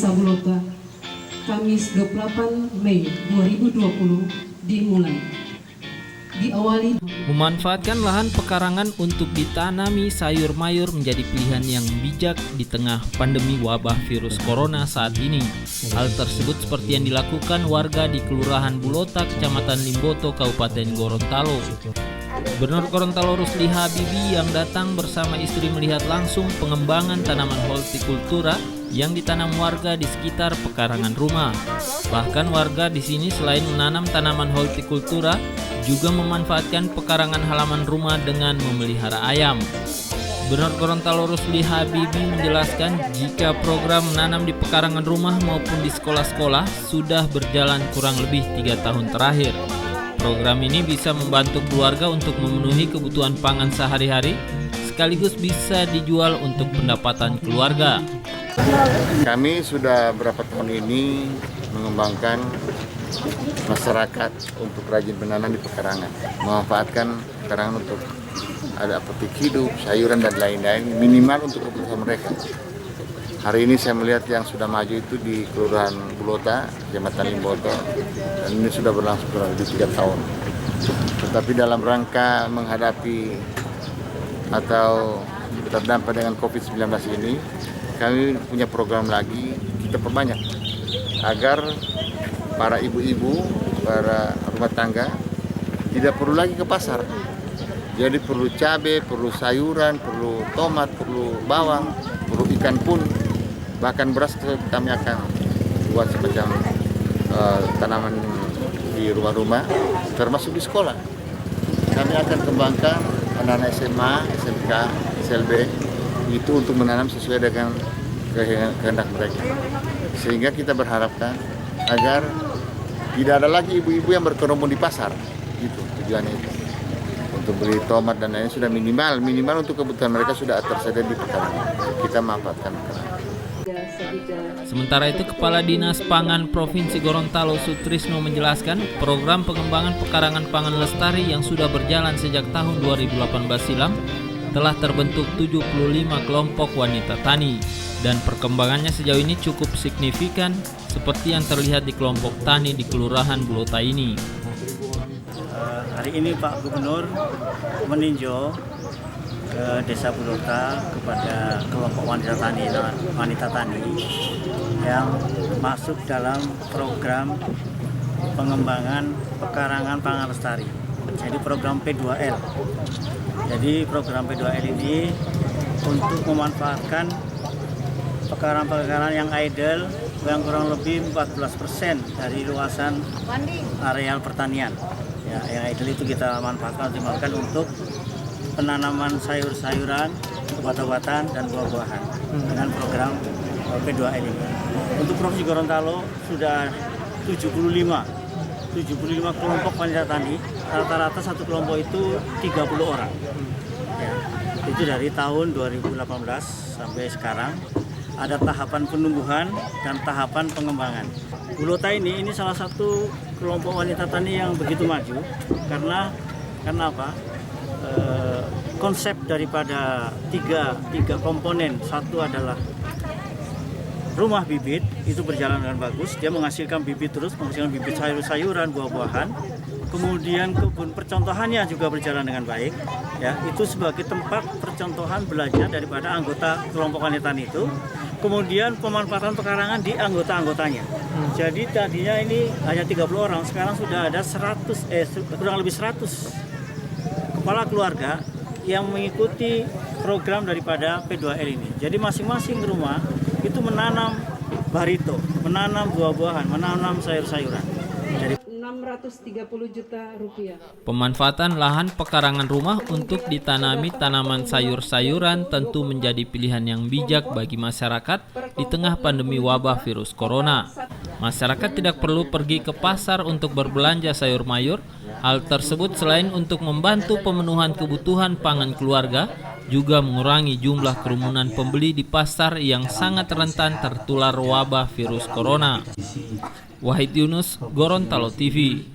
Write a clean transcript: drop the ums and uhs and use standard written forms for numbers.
Desa Bulota, Kamis 28 Mei 2020 dimulai. Diawali Memanfaatkan lahan pekarangan untuk ditanami sayur mayur menjadi pilihan yang bijak di tengah pandemi wabah virus corona saat ini. Hal tersebut seperti yang dilakukan warga di Kelurahan Bulota, Kecamatan Limboto, Kabupaten Gorontalo. Gubernur Gorontalo Rusli Habibie yang datang bersama istri melihat langsung pengembangan tanaman hortikultura yang ditanam warga di sekitar pekarangan rumah. Bahkan warga di sini selain menanam tanaman hortikultura, juga memanfaatkan pekarangan halaman rumah dengan memelihara ayam. Gubernur Gorontalo Rusli Habibie menjelaskan jika program menanam di pekarangan rumah maupun di sekolah-sekolah sudah berjalan kurang lebih 3 tahun terakhir. Program ini bisa membantu keluarga untuk memenuhi kebutuhan pangan sehari-hari, sekaligus bisa dijual untuk pendapatan keluarga. Kami sudah berapa tahun ini mengembangkan masyarakat untuk rajin menanam di pekarangan, memanfaatkan pekarangan untuk ada petik hidup, sayuran dan lain-lain, minimal untuk kebutuhan mereka. Hari ini saya melihat yang sudah maju itu di Kelurahan Bulota, Kecamatan Limboto, dan ini sudah berlangsung kurang lebih 3 tahun. Tetapi dalam rangka menghadapi atau terdampak dengan COVID-19 ini, kami punya program lagi, kita perbanyak agar para ibu-ibu, para rumah tangga tidak perlu lagi ke pasar. Jadi perlu cabai, perlu sayuran, perlu tomat, perlu bawang, perlu ikan pun, bahkan beras kami akan buat semacam tanaman di rumah-rumah, termasuk di sekolah. Kami akan kembangkan anak-anak SMA, SMK, SLB itu untuk menanam sesuai dengan kehendak mereka. Sehingga kita berharapkan agar tidak ada lagi ibu-ibu yang berkerumun di pasar, gitu tujuannya itu. Untuk beli tomat dan lainnya sudah minimal untuk kebutuhan mereka sudah tersedia di pekarangan. Kita manfaatkan pekarangan. Sementara itu, Kepala Dinas Pangan Provinsi Gorontalo Sutrisno menjelaskan program pengembangan pekarangan pangan lestari yang sudah berjalan sejak tahun 2018 silam telah terbentuk 75 kelompok wanita tani dan perkembangannya sejauh ini cukup signifikan seperti yang terlihat di kelompok tani di Kelurahan Bulota ini. Hari ini Pak Gubernur meninjau ke Desa Bulota kepada kelompok wanita tani yang masuk dalam program pengembangan pekarangan pangan lestari. Jadi program P2L. Jadi program P2L ini untuk memanfaatkan pekarangan yang idle yang kurang lebih 14% dari luasan areal pertanian. Ya, yang idle itu kita manfaatkan optimalkan untuk penanaman sayur-sayuran, obat-obatan dan buah-buahan dengan program P2L ini. Untuk Provinsi Gorontalo sudah 75 kelompok wanita tani, rata-rata satu kelompok itu 30 orang. Ya, itu dari tahun 2018 sampai sekarang. Ada tahapan penumbuhan dan tahapan pengembangan. Bulota ini salah satu kelompok wanita tani yang begitu maju karena apa? Konsep daripada tiga komponen, satu adalah rumah bibit itu berjalan dengan bagus, dia menghasilkan bibit terus, menghasilkan bibit sayur-sayuran, buah-buahan. Kemudian kebun percontohannya juga berjalan dengan baik. Ya, itu sebagai tempat percontohan belajar daripada anggota kelompok wanita tani itu. Kemudian pemanfaatan pekarangan di anggota-anggotanya. Jadi tadinya ini hanya 30 orang, sekarang sudah ada kurang lebih 100 kepala keluarga yang mengikuti program daripada P2L ini. Jadi masing-masing rumah itu menanam barito, menanam buah-buahan, menanam sayur-sayuran. Jadi 630 juta rupiah. Pemanfaatan lahan pekarangan rumah untuk ditanami tanaman sayur-sayuran tentu menjadi pilihan yang bijak bagi masyarakat di tengah pandemi wabah virus corona. Masyarakat tidak perlu pergi ke pasar untuk berbelanja sayur mayur. Hal tersebut selain untuk membantu pemenuhan kebutuhan pangan keluarga, juga mengurangi jumlah kerumunan pembeli di pasar yang sangat rentan tertular wabah virus corona. Wahid Yunus, Gorontalo TV.